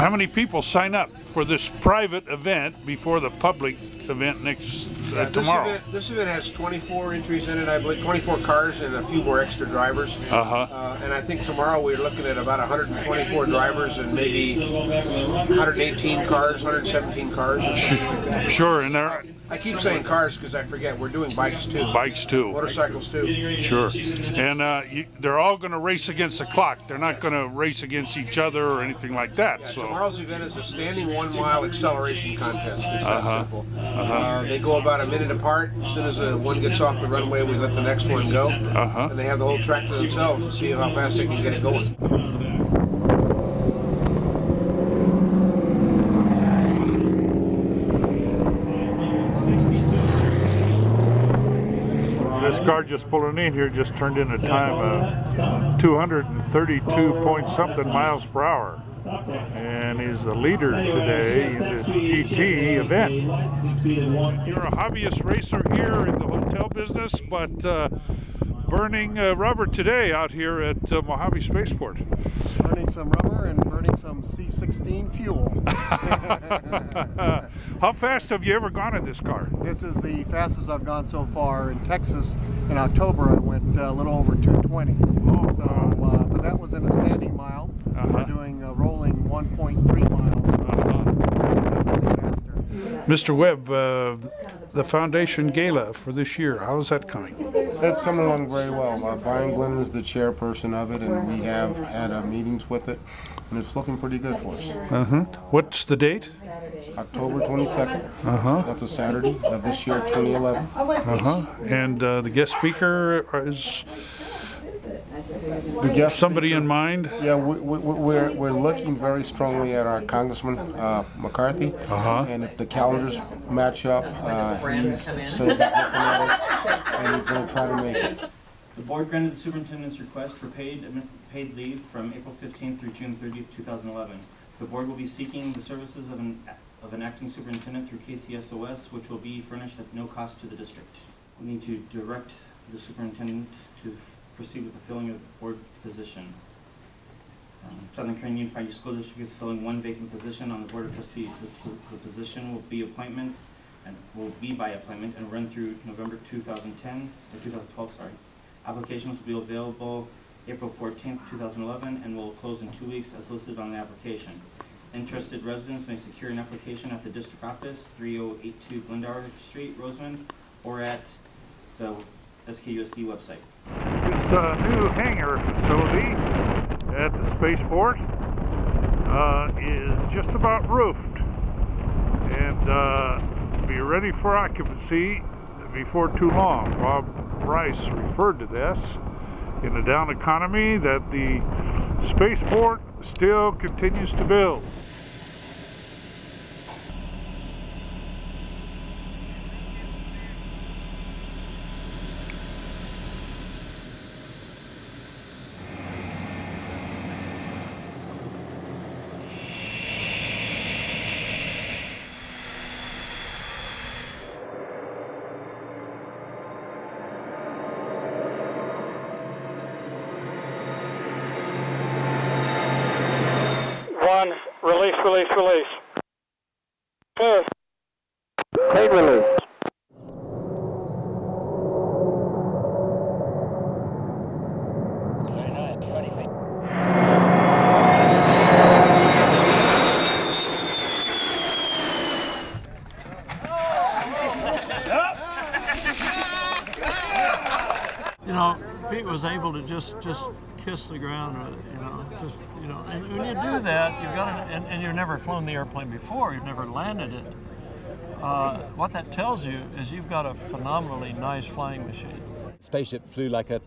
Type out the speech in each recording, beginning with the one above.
How many people sign up for this private event before the public event next tomorrow? This event has 24 entries in it, I believe, 24 cars and a few more extra drivers. And I think tomorrow we're looking at about 124 drivers and maybe 118 cars, 117 cars. Or something like that. Sure, and there. I keep saying cars because I forget we're doing bikes too. Bikes too. Motorcycles too. Sure, and they're all going to race against the clock. They're not going to race against each other or anything like that. Yeah, so tomorrow's event is a standing 1 mile acceleration contest. It's that simple. They go about a minute apart. As soon as one gets off the runway, we let the next one go. And they have the whole track to themselves to see how fast they can get it going. This car just pulling in here just turned in a time of 232-point-something miles per hour, and is the leader today in this GT event. You're a hobbyist racer here in the hotel business, but burning rubber today out here at Mojave Space Port. Burning some rubber and burning some C-16 fuel. How fast have you ever gone in this car? This is the fastest I've gone so far. In Texas, in October, I went a little over 220. But that was in a standing mile. We're doing a rolling 1.3 miles. Definitely faster. Mr. Webb, the Foundation Gala for this year, how's that coming? It's coming along very well. Brian Glenn is the chairperson of it, and we have had meetings with it, and it's looking pretty good for us. What's the date? October 22nd. That's a Saturday of this year, 2011. And the guest speaker is the guest somebody speaker, in mind? Yeah, we're looking very strongly at our Congressman McCarthy, and if the calendars match up, he's said he's looking at it, and he's going to try to make it. The board granted the superintendent's request for paid leave from April 15th through June 30th, 2011. The board will be seeking the services of an acting superintendent through KCSOS, which will be furnished at no cost to the district. We need to direct the superintendent to proceed with the filling of the board position. Southern Carolina Unified School District is filling one vacant position on the Board of Trustees. The position will be by appointment and run through November 2012. Applications will be available April 14th, 2011, and will close in 2 weeks as listed on the application. Interested residents may secure an application at the district office, 3082 Glendower Street, Rosamond, or at the SKUSD website. This new hangar facility at the spaceport is just about roofed and be ready for occupancy before too long. Bob Rice referred to this in the down economy that the spaceport still continues to build. Release, release, release. Two. Paid release. You know, Pete was able to just kiss the ground, and when you do that, you've got and you've never flown the airplane before, you've never landed it. What that tells you is you've got a phenomenally nice flying machine. The spaceship flew like a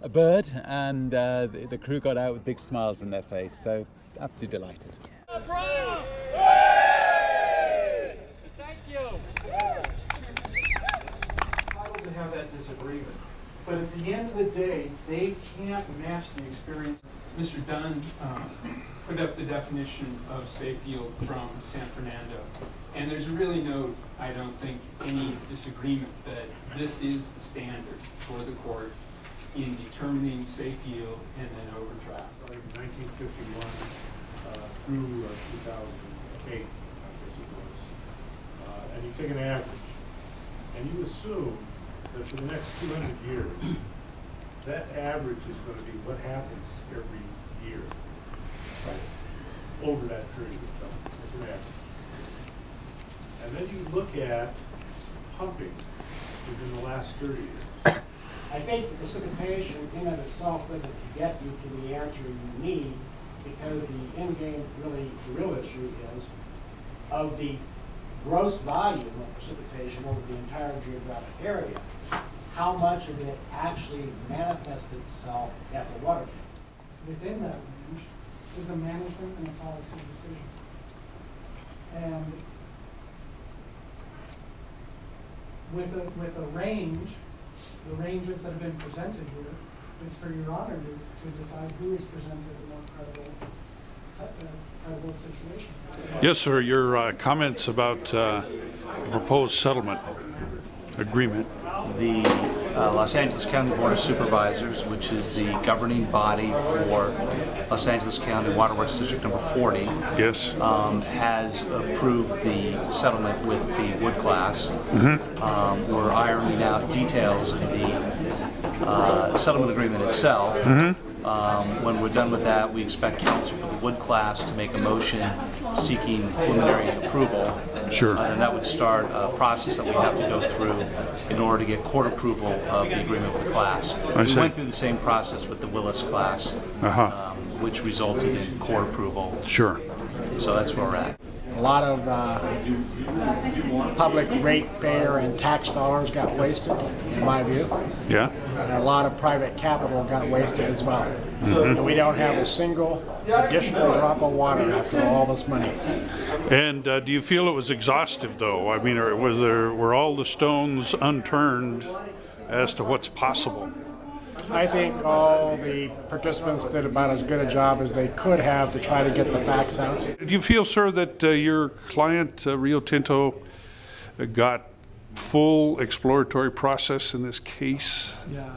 bird, and the crew got out with big smiles on their face, so absolutely delighted. Thank you. To have that disagreement. But at the end of the day, they can't match the experience. Mr. Dunn put up the definition of safe yield from San Fernando. And there's really no, I don't think, any disagreement that this is the standard for the court in determining safe yield and then overdraft. In 1951, through 2008, I guess it was, and you take an average, and you assume that for the next 200 years, that average is going to be what happens every year, over that period of time, as an average. And then you look at pumping within the last 30 years. I think the precipitation in and of itself doesn't get you to the answer you need, because the end game, really, the real issue is of the gross volume of precipitation over the entire geographic area, how much of it actually manifests itself at the water table. Within that range is a management and a policy decision. And with a range, the ranges that have been presented here, it's for your honor to decide who is presented a more credible situation. Yes, sir. Your comments about proposed settlement agreement. The Los Angeles County Board of Supervisors, which is the governing body for Los Angeles County Waterworks District Number 40, yes, has approved the settlement with the wood class. We're ironing out details of the settlement agreement itself. When we're done with that, we expect counsel for the wood class to make a motion seeking preliminary approval. Sure. And that would start a process that we have to go through in order to get court approval of the agreement with the class. We went through the same process with the Willis class, which resulted in court approval. Sure. So that's where we're at. A lot of public ratepayer and tax dollars got wasted, in my view. Yeah. And a lot of private capital got wasted as well. And we don't have a single additional drop of water after all this money. And do you feel it was exhaustive, though? I mean, were all the stones unturned as to what's possible? I think all the participants did about as good a job as they could have to try to get the facts out. Do you feel, sir, that your client, Rio Tinto, got full exploratory process in this case? Yeah.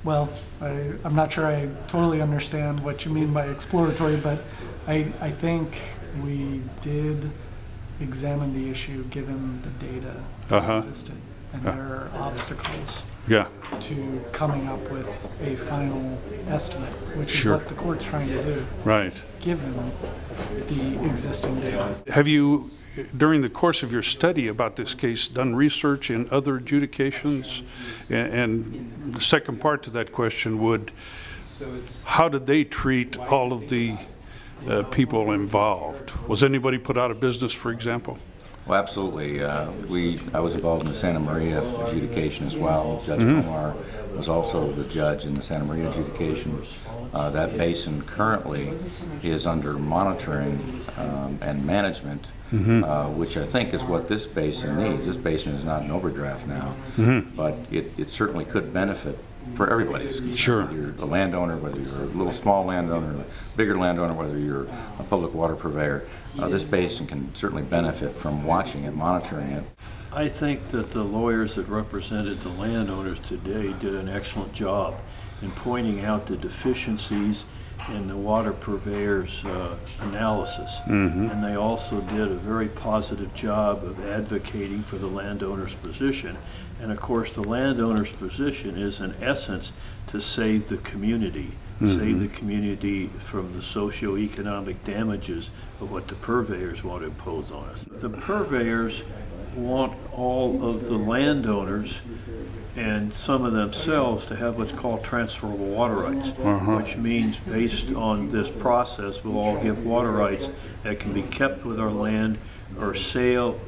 Well, I'm not sure I totally understand what you mean by exploratory, but I think we did examine the issue given the data that existed, and there are obstacles to coming up with a final estimate, which is what the court's trying to do, given the existing data. Have you, during the course of your study about this case, done research in other adjudications? And the second part to that question would, how did they treat all of the people involved? Was anybody put out of business, for example? Well, absolutely. I was involved in the Santa Maria adjudication as well. Judge Omar was also the judge in the Santa Maria adjudication. That basin currently is under monitoring and management, which I think is what this basin needs. This basin is not an overdraft now, but it certainly could benefit for everybody's concerned. Sure. Whether you're a landowner, whether you're a little small landowner, a bigger landowner, whether you're a public water purveyor, this basin can certainly benefit from watching and monitoring it. I think that the lawyers that represented the landowners today did an excellent job in pointing out the deficiencies in the water purveyor's analysis. And they also did a very positive job of advocating for the landowner's position. And of course, the landowner's position is in essence to save the community, save the community from the socioeconomic damages of what the purveyors want to impose on us. The purveyors want all of the landowners and some of themselves to have what's called transferable water rights, which means based on this process, we'll all give water rights that can be kept with our land or sold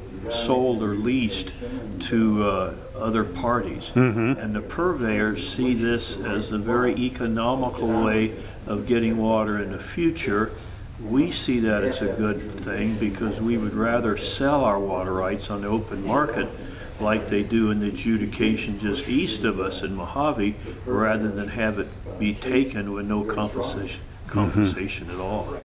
or leased to other parties. And the purveyors see this as a very economical way of getting water in the future. We see that as a good thing because we would rather sell our water rights on the open market like they do in the adjudication just east of us in Mojave, rather than have it be taken with no compensation at all.